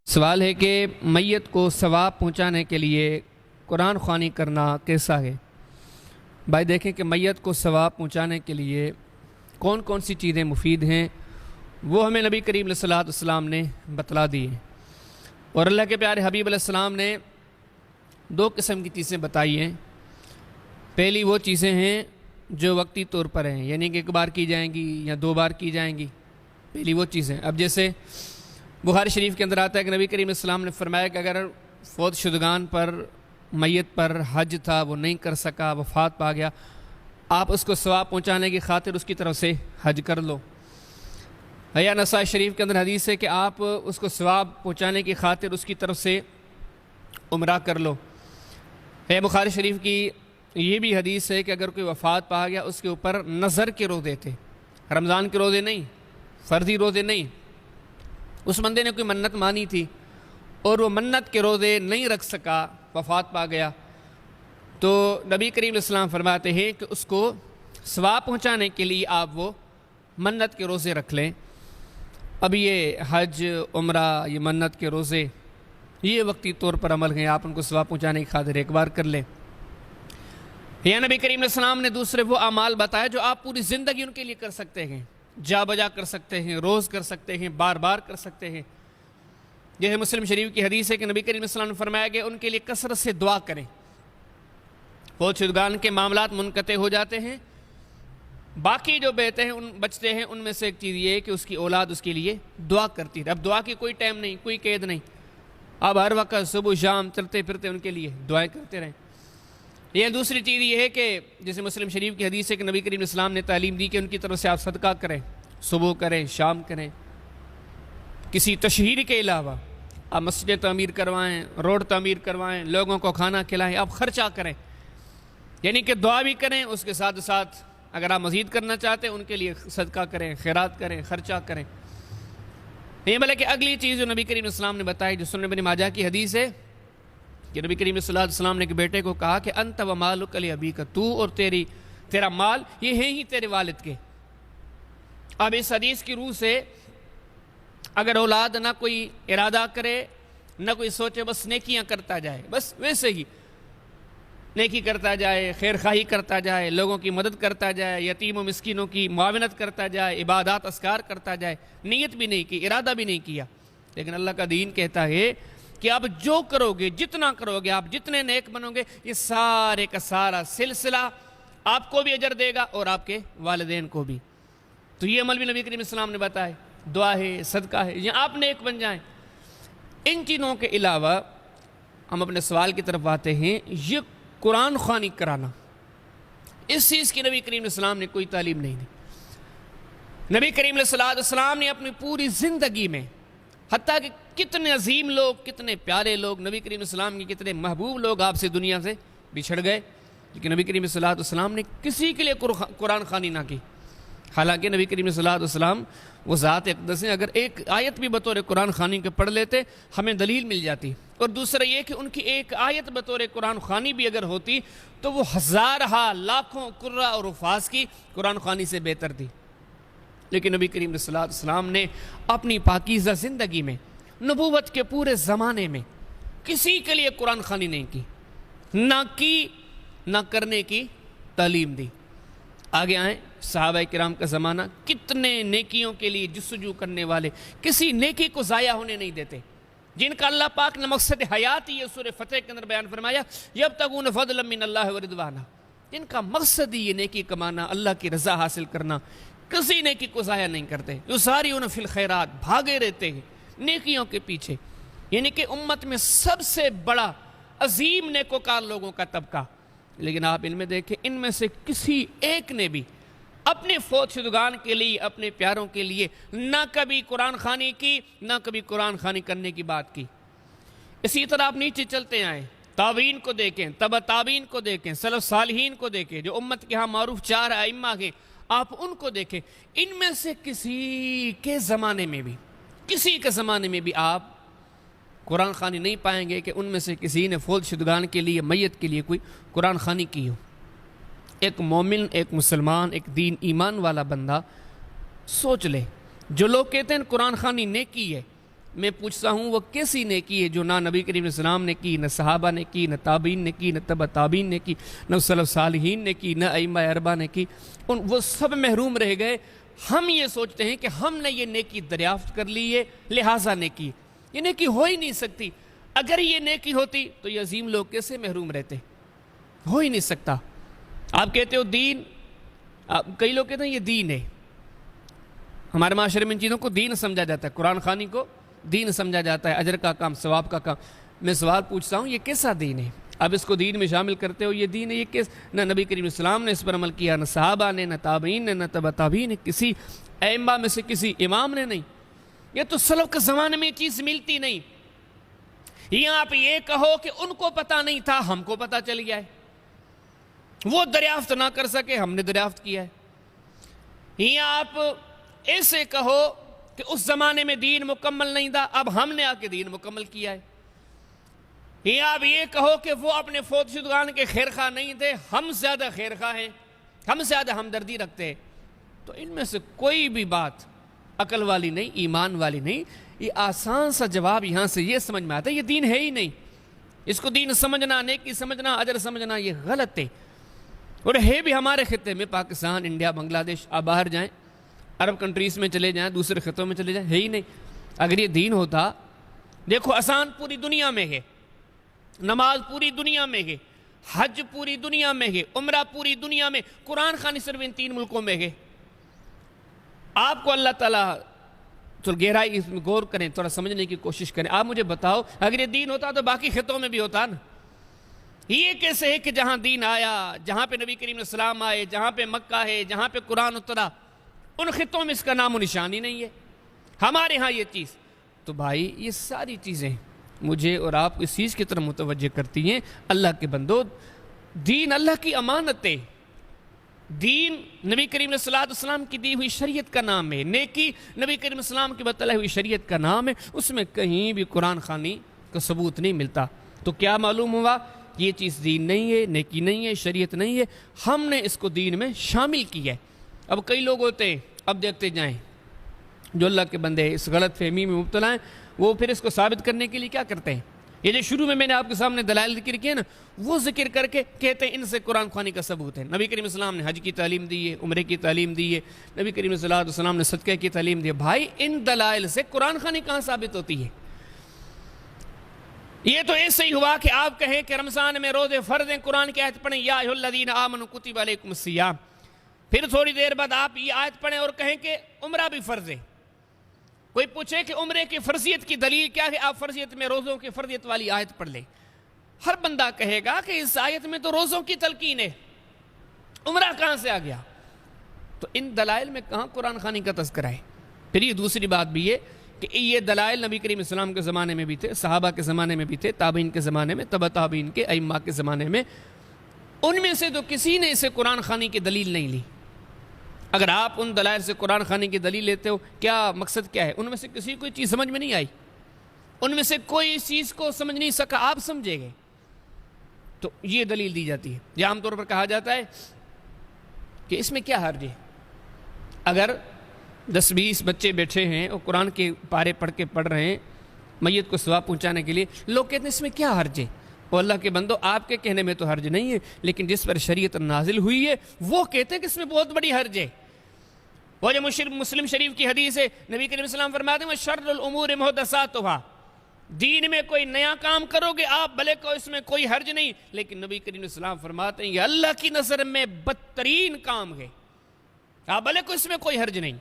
سوال ہے کہ میت کو ثواب پہنچانے کے لیے قرآن خوانی کرنا کیسا ہے؟ بھائی دیکھیں کہ میت کو ثواب پہنچانے کے لیے کون کون سی چیزیں مفید ہیں وہ ہمیں نبی کریم علیہ الصلوۃ والسلام نے بتلا دی ہیں، اور اللہ کے پیارے حبیب علیہ السلام نے دو قسم کی چیزیں بتائی ہیں۔ پہلی وہ چیزیں ہیں جو وقتی طور پر ہیں، یعنی کہ ایک بار کی جائیں گی یا دو بار کی جائیں گی، پہلی وہ چیزیں۔ اب جیسے بخاری شریف کے اندر آتا ہے کہ نبی کریم علیہ السلام نے فرمایا کہ اگر فوت شدگان پر میت پر حج تھا، وہ نہیں کر سکا، وفات پا گیا، آپ اس کو ثواب پہنچانے کی خاطر اس کی طرف سے حج کر لو۔ یا نسائی شریف کے اندر حدیث ہے کہ آپ اس کو ثواب پہنچانے کی خاطر اس کی طرف سے عمرہ کر لو۔ بخاری شریف کی یہ بھی حدیث ہے کہ اگر کوئی وفات پا گیا، اس کے اوپر نظر کے روزے تھے، رمضان کے روزے نہیں، فرضی روزے نہیں، اس بندے نے کوئی منت مانی تھی اور وہ منت کے روزے نہیں رکھ سکا، وفات پا گیا، تو نبی کریم علیہ السلام فرماتے ہیں کہ اس کو ثواب پہنچانے کے لیے آپ وہ منت کے روزے رکھ لیں۔ اب یہ حج، عمرہ، یہ منت کے روزے یہ وقتی طور پر عمل ہیں، آپ ان کو ثواب پہنچانے کی خاطر ایک بار کر لیں۔ یا نبی کریم علیہ السلام نے دوسرے وہ اعمال بتایا جو آپ پوری زندگی ان کے لیے کر سکتے ہیں، جا بجا کر سکتے ہیں، روز کر سکتے ہیں، بار بار کر سکتے ہیں۔ یہ مسلم شریف کی حدیث ہے کہ نبی کریم علیہ السلام نے فرمایا کہ ان کے لیے کثرت سے دعا کریں۔ فوت شدگان کے معاملات منقطع ہو جاتے ہیں، باقی جو بچتے ہیں ان میں سے ایک چیز یہ ہے کہ اس کی اولاد اس کے لیے دعا کرتی ہے۔ اب دعا کی کوئی ٹائم نہیں، کوئی قید نہیں، اب ہر وقت صبح شام چلتے پھرتے ان کے لیے دعائیں کرتے رہیں۔ یہ دوسری چیز یہ ہے کہ جیسے مسلم شریف کی حدیث ہے کہ نبی کریم علیہ السلام نے تعلیم دی کہ ان کی طرف سے آپ صدقہ کریں، صبح کریں، شام کریں، کسی تشہیر کے علاوہ آپ مسجد تعمیر کروائیں، روڈ تعمیر کروائیں، لوگوں کو کھانا کھلائیں، آپ خرچہ کریں، یعنی کہ دعا بھی کریں، اس کے ساتھ ساتھ اگر آپ مزید کرنا چاہتے ہیں ان کے لیے صدقہ کریں، خیرات کریں، خرچہ کریں۔ یہ بلکہ اگلی چیز جو نبی کریم علیہ السلام نے بتائی، جو سنن ابن ماجہ کی حدیث ہے کہ نبی کریم صلی اللہ علیہ وسلم نے ایک بیٹے کو کہا کہ انت و مالک لابیک، تو اور تیرا مال یہ ہے ہی تیرے والد کے۔ اب اس حدیث کی روح سے اگر اولاد نہ کوئی ارادہ کرے، نہ کوئی سوچے، بس نیکیاں کرتا جائے، بس ویسے ہی نیکی کرتا جائے، خیر خواہی کرتا جائے، لوگوں کی مدد کرتا جائے، یتیم و مسکینوں کی معاونت کرتا جائے، عبادات اذکار کرتا جائے، نیت بھی نہیں کی، ارادہ بھی نہیں کیا، لیکن اللہ کا دین کہتا ہے کہ آپ جو کرو گے، جتنا کرو گے، آپ جتنے نیک بنو گے، یہ سارے کا سارا سلسلہ آپ کو بھی اجر دے گا اور آپ کے والدین کو بھی۔ تو یہ عمل بھی نبی کریم علیہ السلام نے بتایا، دعا ہے، صدقہ ہے، یا آپ نیک بن جائیں۔ ان چیزوں کے علاوہ ہم اپنے سوال کی طرف آتے ہیں، یہ قرآن خوانی کرانا، اس چیز کی نبی کریم علیہ السلام نے کوئی تعلیم نہیں دی۔ نبی کریم علیہ السلام نے اپنی پوری زندگی میں، حتیٰ کہ کتنے عظیم لوگ، کتنے پیارے لوگ، نبی کریم علیہ السلام کے کتنے محبوب لوگ آپ سے دنیا سے بچھڑ گئے، لیکن نبی کریم صلی اللہ علیہ وسلم نے کسی کے لیے قرآن خوانی نہ کی۔ حالانکہ نبی کریم صلی اللہ علیہ وسلم وہ ذات اقدس ہیں، اگر ایک آیت بھی بطور قرآن خوانی کے پڑھ لیتے ہمیں دلیل مل جاتی، اور دوسرا یہ کہ ان کی ایک آیت بطور قرآن خوانی بھی اگر ہوتی تو وہ ہزارہا لاکھوں قرہ اور حفاظ کی قرآن خوانی سے بہتر تھی۔ لیکن نبی کریم صلی اللہ علیہ وسلم نے اپنی پاکیزہ زندگی میں، نبوت کے پورے زمانے میں کسی کے لیے قرآن خوانی نہیں کی، نہ کرنے کی تعلیم دی۔ آگے آئیں، صحابہ کرام کا زمانہ، کتنے نیکیوں کے لیے جستجو کرنے والے، کسی نیکی کو ضائع ہونے نہیں دیتے، جن کا اللہ پاک نے مقصد حیات ہی سورہ فتح کے اندر بیان فرمایا، یبتغون فضلا من اللہ ورضوانا، جن کا مقصد ہی یہ نیکی کمانا، اللہ کی رضا حاصل کرنا، کسی نیکی کو ضائع نہیں کرتے، یسارعون فی الخیرات، بھاگے رہتے ہیں نیکیوں کے پیچھے۔ یعنی کہ امت میں سب سے بڑا عظیم نیکوکار لوگوں کا طبقہ، لیکن آپ ان میں دیکھیں، ان میں سے کسی ایک نے بھی اپنے فوت شدگان کے لیے، اپنے پیاروں کے لیے نہ کبھی قرآن خوانی کی، نہ کبھی قرآن خوانی کرنے کی بات کی۔ اسی طرح آپ نیچے چلتے آئیں، تابعین کو دیکھیں، تبع تابعین کو دیکھیں، سلف صالحین کو دیکھیں، جو امت کے ہاں معروف 4 ائمہ ہیں، آپ ان کو دیکھیں، ان میں سے کسی کے زمانے میں بھی آپ قرآن خوانی نہیں پائیں گے کہ ان میں سے کسی نے فوت شدگان کے لیے، میت کے لیے کوئی قرآن خوانی کی ہو۔ ایک مومن، ایک مسلمان، ایک دین ایمان والا بندہ سوچ لے، جو لوگ کہتے ہیں قرآن خوانی نیکی ہے، میں پوچھتا ہوں وہ کیسی نیکی ہے جو نہ نبی کریم علیہ السلام نے کی، نہ صحابہ نے کی، نہ تابعین نے کی، نہ تبع تابعین نے کی، نہ سلف صالحین نے کی، نہ ائمہ اربعہ نے کی، وہ سب محروم رہ گئے۔ ہم یہ سوچتے ہیں کہ ہم نے یہ نیکی دریافت کر لی ہے لہٰذا نیکی، یہ نیکی ہو ہی نہیں سکتی۔ اگر یہ نیکی ہوتی تو یہ عظیم لوگ کیسے محروم رہتے؟ ہو ہی نہیں سکتا۔ آپ کہتے ہو دین، کئی لوگ کہتے ہیں یہ دین ہے، ہمارے معاشرے میں ان چیزوں کو دین سمجھا جاتا ہے، قرآن خوانی کو دین سمجھا جاتا ہے، اجر کا کام، ثواب کا کام۔ میں سوال پوچھتا ہوں یہ کیسا دین ہے؟ اب اس کو دین میں شامل کرتے ہو، یہ دین ہے، یہ کیس؟ نہ نبی کریم علیہ السلام نے اس پر عمل کیا، نہ صحابہ نے، نہ تابعین نے، نہ تبع تابعین نے، کسی ائمہ میں سے کسی امام نے نہیں۔ یہ تو سلف کے زمانے میں یہ چیز ملتی نہیں۔ یہاں آپ یہ کہو کہ ان کو پتہ نہیں تھا، ہم کو پتہ چل گیا ہے، وہ دریافت نہ کر سکے، ہم نے دریافت کیا ہے۔ یہاں آپ ایسے کہو کہ اس زمانے میں دین مکمل نہیں تھا، اب ہم نے آ کے دین مکمل کیا ہے۔ یہاں آپ یہ کہو کہ وہ اپنے فوت شدگان کے خیر خواہ نہیں تھے، ہم زیادہ خیر خواہ ہیں، ہم زیادہ ہمدردی رکھتے ہیں۔ تو ان میں سے کوئی بھی بات عقل والی نہیں، ایمان والی نہیں۔ یہ آسان سا جواب یہاں سے یہ سمجھ میں آتا ہے یہ دین ہے ہی نہیں۔ اس کو دین سمجھنا، نیکی سمجھنا، اجر سمجھنا یہ غلط ہے۔ اور ہے بھی ہمارے خطے میں، پاکستان، انڈیا، بنگلہ دیش، آپ باہر جائیں، عرب کنٹریز میں چلے جائیں، دوسرے خطوں میں چلے جائیں، ہے ہی نہیں۔ اگر یہ دین ہوتا، دیکھو اذان پوری دنیا میں ہے، نماز پوری دنیا میں ہے، حج پوری دنیا میں ہے، عمرہ پوری دنیا میں، قرآن خوانی صرف ان 3 ملکوں میں ہے۔ آپ کو اللہ تعالیٰ تو گہرائی اس میں غور کریں، تھوڑا سمجھنے کی کوشش کریں۔ آپ مجھے بتاؤ اگر یہ دین ہوتا تو باقی خطوں میں بھی ہوتا نا؟ یہ کیسے ہے کہ جہاں دین آیا، جہاں پہ نبی کریم علیہ السلام آئے، جہاں پہ مکہ ہے، جہاں پہ قرآن اترا، ان خطوں میں اس کا نام و نشان ہی نہیں ہے، ہمارے ہاں یہ چیز۔ تو بھائی یہ ساری چیزیں مجھے اور آپ کو اس چیز کی طرف متوجہ کرتی ہیں، اللہ کے بندو، دین اللہ کی امانت ہے، دین نبی کریم علیہ السلام کی دی ہوئی شریعت کا نام ہے، نیکی نبی کریم علیہ السلام کی بتلائی ہوئی شریعت کا نام ہے، اس میں کہیں بھی قرآن خوانی کا ثبوت نہیں ملتا۔ تو کیا معلوم ہوا؟ یہ چیز دین نہیں ہے، نیکی نہیں ہے، شریعت نہیں ہے، ہم نے اس کو دین میں شامل کیا ہے۔ اب کئی لوگ ہوتے ہیں، اب دیکھتے جائیں، جو اللہ کے بندے اس غلط فہمی میں مبتلا ہیں، وہ پھر اس کو ثابت کرنے کے لیے کیا کرتے ہیں؟ یہ جو شروع میں نے آپ کے سامنے دلائل ذکر کیے نا، وہ ذکر کر کے کہتے ہیں ان سے قرآن خوانی کا ثبوت ہے۔ نبی کریم صلی اللہ علیہ وسلم نے حج کی تعلیم دی ہے، عمرے کی تعلیم دی ہے، نبی کریم صلی اللہ علیہ وسلم نے صدقہ کی تعلیم دی ہے۔ بھائی ان دلائل سے قرآن خوانی کہاں ثابت ہوتی ہے؟ یہ تو ایسے ہی ہوا کہ آپ کہیں کہ رمضان میں روزے فرض ہیں، قرآن کی آیت پڑھیں یا ایھا الذین آمنوا کتب علیکم الصیام، پھر تھوڑی دیر بعد آپ یہ آیت پڑھیں اور کہیں کہ عمرہ بھی فرض ہے۔ کوئی پوچھے کہ عمرے کی فرضیت کی دلیل کیا ہے، آپ فرضیت میں روزوں کی فرضیت والی آیت پڑھ لیں۔ ہر بندہ کہے گا کہ اس آیت میں تو روزوں کی تلقین ہے، عمرہ کہاں سے آ گیا؟ تو ان دلائل میں کہاں قرآن خوانی کا تذکرہ ہے؟ پھر یہ دوسری بات بھی ہے کہ یہ دلائل نبی کریم السلام کے زمانے میں بھی تھے، صحابہ کے زمانے میں بھی تھے، تابعین کے زمانے میں، تبع تابعین کے، ائمہ کے زمانے میں، ان میں سے تو کسی نے اسے قرآن خوانی کی دلیل نہیں لی۔ اگر آپ ان دلائل سے قرآن خوانی کی دلیل لیتے ہو، کیا مقصد کیا ہے؟ ان میں سے کسی کوئی چیز سمجھ میں نہیں آئی، ان میں سے کوئی اس چیز کو سمجھ نہیں سکا، آپ سمجھے گے تو یہ دلیل دی جاتی ہے۔ یہ عام طور پر کہا جاتا ہے کہ اس میں کیا حرج ہے؟ اگر 10-20 بچے بیٹھے ہیں اور قرآن کے پارے پڑھ رہے ہیں میت کو ثواب پہنچانے کے لیے، لوگ کہتے ہیں اس میں کیا حرج ہے؟ اور اللہ کے بندو، آپ کے کہنے میں تو حرج نہیں ہے، لیکن جس پر شریعت نازل ہوئی ہے وہ کہتے ہیں کہ اس میں بہت بڑی حرج ہے۔ وہ جو مسلم شریف کی حدیث ہے، نبی کریم صلی اللہ علیہ وسلم فرماتے ہیں شر الامور محدثاتها، دین میں کوئی نیا کام کرو گے آپ بھلے کو اس میں کوئی حرج نہیں، لیکن نبی کریم صلی اللہ علیہ وسلم فرماتے ہیں یہ اللہ کی نظر میں بدترین کام ہے، آپ بھلے کو اس میں کوئی حرج نہیں،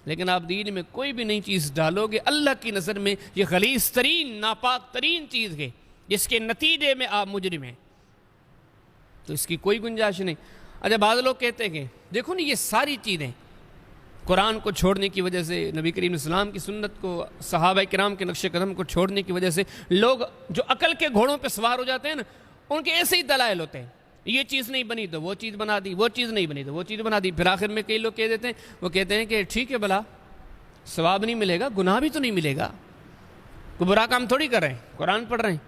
لیکن آپ دین میں کوئی بھی نئی چیز ڈالو گے اللہ کی نظر میں یہ غلیظ ترین، ناپاک ترین چیز ہے، جس کے نتیجے میں آپ مجرم ہیں، تو اس کی کوئی گنجائش نہیں۔ اچھا بعض لوگ کہتے ہیں دیکھو نا، یہ ساری چیزیں قرآن کو چھوڑنے کی وجہ سے، نبی کریم علیہ السلام کی سنت کو، صحابہ کرام کے نقش قدم کو چھوڑنے کی وجہ سے لوگ جو عقل کے گھوڑوں پہ سوار ہو جاتے ہیں نا، ان کے ایسے ہی دلائل ہوتے ہیں، یہ چیز نہیں بنی تو وہ چیز بنا دی، وہ چیز نہیں بنی تو وہ چیز بنا دی، پھر آخر میں کئی لوگ کہہ دیتے ہیں، وہ کہتے ہیں کہ ٹھیک ہے بھلا ثواب نہیں ملے گا، گناہ بھی تو نہیں ملے گا، کوئی برا کام تھوڑی کر رہے ہیں، قرآن پڑھ رہے ہیں،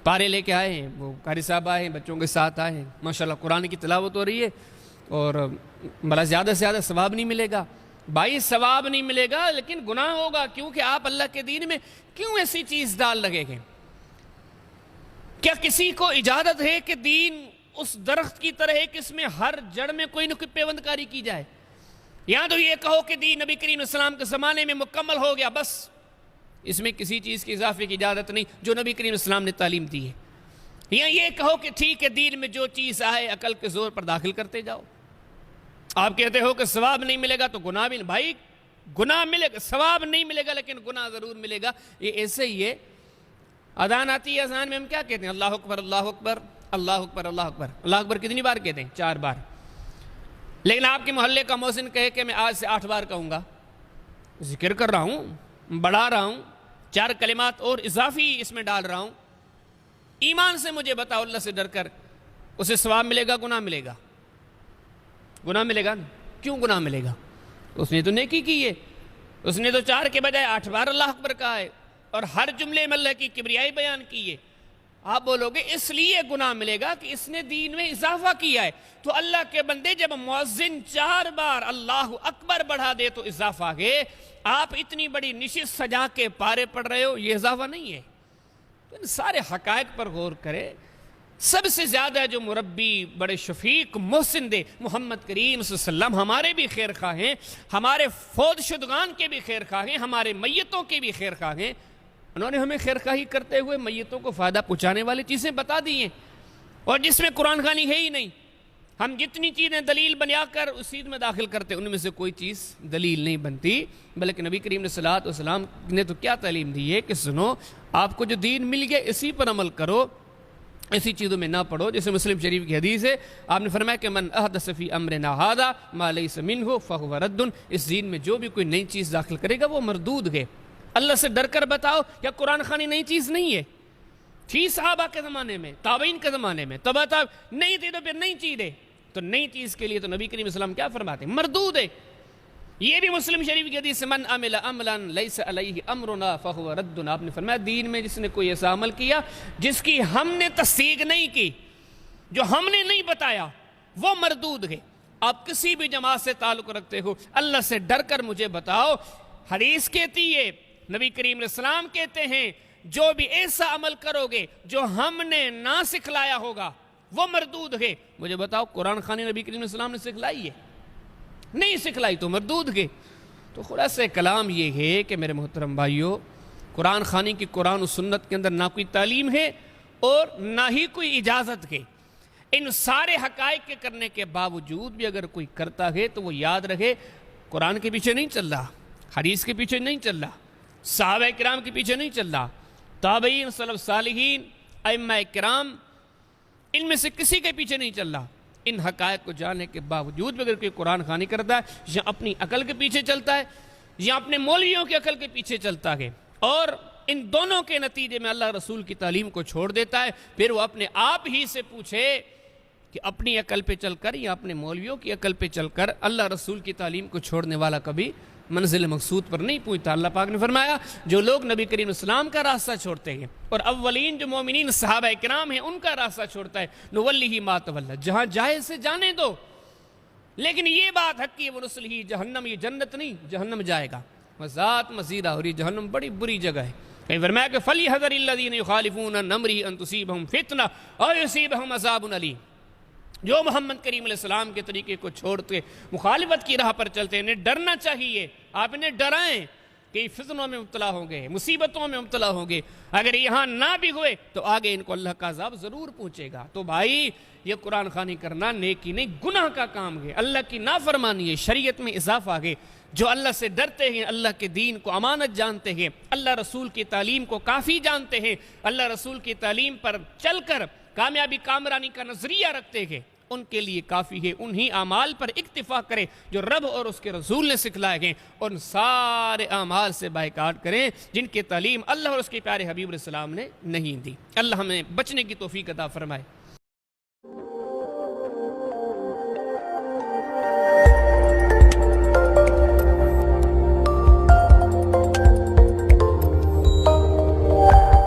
پارے لے کے آئے ہیں، وہ قاری صاحب آئے ہیں، بچوں کے ساتھ آئے ہیں، ماشاءاللہ قرآن کی تلاوت ہو رہی ہے، اور بڑا زیادہ سے زیادہ ثواب نہیں ملے گا بھائی، ثواب نہیں ملے گا لیکن گناہ ہوگا، کیونکہ آپ اللہ کے دین میں کیوں ایسی چیز ڈال لگے گے؟ کیا کسی کو اجازت ہے کہ دین اس درخت کی طرح ہے کہ اس میں ہر جڑ میں کوئی نہ کوئی پیوند کاری کی جائے؟ یا تو یہ کہو کہ دین نبی کریم صلی اللہ علیہ وسلم کے زمانے میں مکمل ہو گیا، بس اس میں کسی چیز کی اضافے کی اجازت نہیں جو نبی کریم صلی اللہ علیہ وسلم نے تعلیم دی ہے، یا یہ کہو کہ ٹھیک ہے دین میں جو چیز آئے عقل کے زور پر داخل کرتے جاؤ۔ آپ کہتے ہو کہ ثواب نہیں ملے گا تو گناہ بھی نہیں، بھائی گناہ ملے گا، ثواب نہیں ملے گا لیکن گناہ ضرور ملے گا۔ یہ ایسے ہی ہے، اذان آتی ہے، اذان میں ہم کیا کہتے ہیں؟ اللہ اکبر اللہ اکبر اللہ اکبر اللہ اکبر۔ اللہ اکبر کتنی بار کہتے ہیں؟ 4 بار۔ لیکن آپ کے محلے کا مؤذن کہے کہ میں آج سے 8 بار کہوں گا، ذکر کر رہا ہوں، بڑھا رہا ہوں، 4 کلمات اور اضافی اس میں ڈال رہا ہوں، ایمان سے مجھے بتاؤ، اللہ سے ڈر کر، اسے ثواب ملے گا گناہ ملے گا؟ گناہ ملے گا۔ کیوں گناہ ملے گا؟ اس نے تو نیکی کی ہے، اس نے تو 4 کے بجائے 8 بار اللہ اکبر کہا ہے، اور ہر جملے میں اللہ کی کبریائی بیان کی ہے۔ آپ بولو گے اس لیے گناہ ملے گا کہ اس نے دین میں اضافہ کیا ہے، تو اللہ کے بندے جب مؤذن 4 بار اللہ اکبر بڑھا دے تو اضافہ ہے، آپ اتنی بڑی نشست سجا کے پارے پڑھ رہے ہو، یہ اضافہ نہیں ہے۔ تو ان سارے حقائق پر غور کرے۔ سب سے زیادہ جو مربی بڑے شفیق محسن دے محمد کریم صلی اللہ علیہ وسلم ہمارے بھی خیر خواہ ہیں، ہمارے فوت شدگان کے بھی خیر خواہ ہیں، ہمارے میتوں کے بھی خیر خواہ ہیں۔ انہوں نے ہمیں خیر خواہی کرتے ہوئے میتوں کو فائدہ پہنچانے والی چیزیں بتا دی ہیں، اور جس میں قرآن خوانی ہے ہی نہیں۔ ہم جتنی چیزیں دلیل بنا کر اس چیز میں داخل کرتے ان میں سے کوئی چیز دلیل نہیں بنتی، بلکہ نبی کریم صلی اللہ علیہ وسلم نے تو کیا تعلیم دی ہے کہ سنو، آپ کو جو دین مل گیا اسی پر عمل کرو، ایسی چیزوں میں نہ پڑھو۔ جیسے مسلم شریف کی حدیث ہے، آپ نے فرمایا کہ من احدث فی امرنا ھذا ما لیس منہ فہو رد، اس دین میں جو بھی کوئی نئی چیز داخل کرے گا وہ مردود ہے۔ اللہ سے ڈر کر بتاؤ، کیا قرآن خوانی نئی چیز نہیں ہے؟ تھی صحابہ کے زمانے میں، تابعین کے زمانے میں، تب نہیں تھی تو پھر نئی چیز ہے، تو نئی چیز کے لیے تو نبی کریم صلی اللہ علیہ وسلم کیا فرماتے ہیں؟ مردود ہے۔ یہ بھی مسلم شریف کی حدیث من عمل عملا لیس علیہ امرنا فہو رد، آپ نے فرمایا دین میں جس نے کوئی ایسا عمل کیا جس کی ہم نے تصدیق نہیں کی، جو ہم نے نہیں بتایا، وہ مردود ہے۔ آپ کسی بھی جماعت سے تعلق رکھتے ہو، اللہ سے ڈر کر مجھے بتاؤ، حدیث کہتی ہے، نبی کریم علیہ السلام کہتے ہیں، جو بھی ایسا عمل کرو گے جو ہم نے نہ سکھلایا ہوگا وہ مردود ہے۔ مجھے بتاؤ قرآن خوانی نبی کریم علیہ السلام نے سکھلائی ہے؟ نہیں سکھلائی تو مردود ہے۔ تو خلاصہ کلام یہ ہے کہ میرے محترم بھائیو، قرآن خوانی کی قرآن و سنت کے اندر نہ کوئی تعلیم ہے اور نہ ہی کوئی اجازت ہے۔ ان سارے حقائق کے کرنے کے باوجود بھی اگر کوئی کرتا ہے تو وہ یاد رکھے قرآن کے پیچھے نہیں چل رہا، حدیث کے پیچھے نہیں چل رہا، صحابہ کرام کے پیچھے نہیں چل رہا، تابعین، سلف صالحین، ائمہ کرام، ان میں سے کسی کے پیچھے نہیں چل رہا۔ ان حقائق کو جاننے کے باوجود بھی اگر کوئی قرآن خوانی کرتا ہے، یا اپنی عقل کے پیچھے چلتا ہے یا اپنے مولویوں کی عقل کے پیچھے چلتا ہے، اور ان دونوں کے نتیجے میں اللہ رسول کی تعلیم کو چھوڑ دیتا ہے، پھر وہ اپنے آپ ہی سے پوچھے کہ اپنی عقل پہ چل کر یا اپنے مولویوں کی عقل پہ چل کر اللہ رسول کی تعلیم کو چھوڑنے والا کبھی منزل مقصود پر نہیں پہنچتا۔ اللہ پاک نے فرمایا جو لوگ نبی کریم اسلام کا راستہ چھوڑتے ہیں اور اولین جو مومنین صحابہ کرام ہیں ان کا راستہ چھوڑتا ہے، نولیہ ما تولی، جہاں جائے سے جانے دو، لیکن یہ بات حق کی ہے ونصلہ جہنم، یہ جنت نہیں، جہنم جائے گا، وذات مزیدہ، اور یہ جہنم بڑی بری جگہ ہے۔ کہیں فرمایا کہ فَلْيَحْذَرِ الَّذِينَ يُخَالِفُونَ عَنْ أَمْرِهِ أَن تُصِيبَهُمْ فِتْنَةٌ أَوْ يُصِيبَهُمْ عَذَابٌ أَلِيمٌ۔ جو محمد کریم علیہ السلام کے طریقے کو چھوڑتے مخالفت کی راہ پر چلتے ہیں، انہیں ڈرنا چاہیے، آپ انہیں ڈرائیں کہ فتنوں میں مبتلا ہوں گے، مصیبتوں میں مبتلا ہوں گے، اگر یہاں نہ بھی ہوئے تو آگے ان کو اللہ کا عذاب ضرور پہنچے گا۔ تو بھائی یہ قرآن خوانی کرنا نیکی نہیں گناہ کا کام ہے، اللہ کی نافرمانی ہے، شریعت میں اضافہ ہے۔ جو اللہ سے ڈرتے ہیں، اللہ کے دین کو امانت جانتے ہیں، اللہ رسول کی تعلیم کو کافی جانتے ہیں، اللہ رسول کی تعلیم پر چل کر کامیابی کامرانی کا نظریہ رکھتے ہیں، ان کے لیے کافی ہے انہی اعمال پر اکتفا کریں جو رب اور اس کے رسول نے سکھلائے ہیں، اور ان سارے اعمال سے بائیکاٹ کریں جن کی تعلیم اللہ اور اس کے پیارے حبیب علیہ السلام نے نہیں دی۔ اللہ ہمیں بچنے کی توفیق عطا فرمائے۔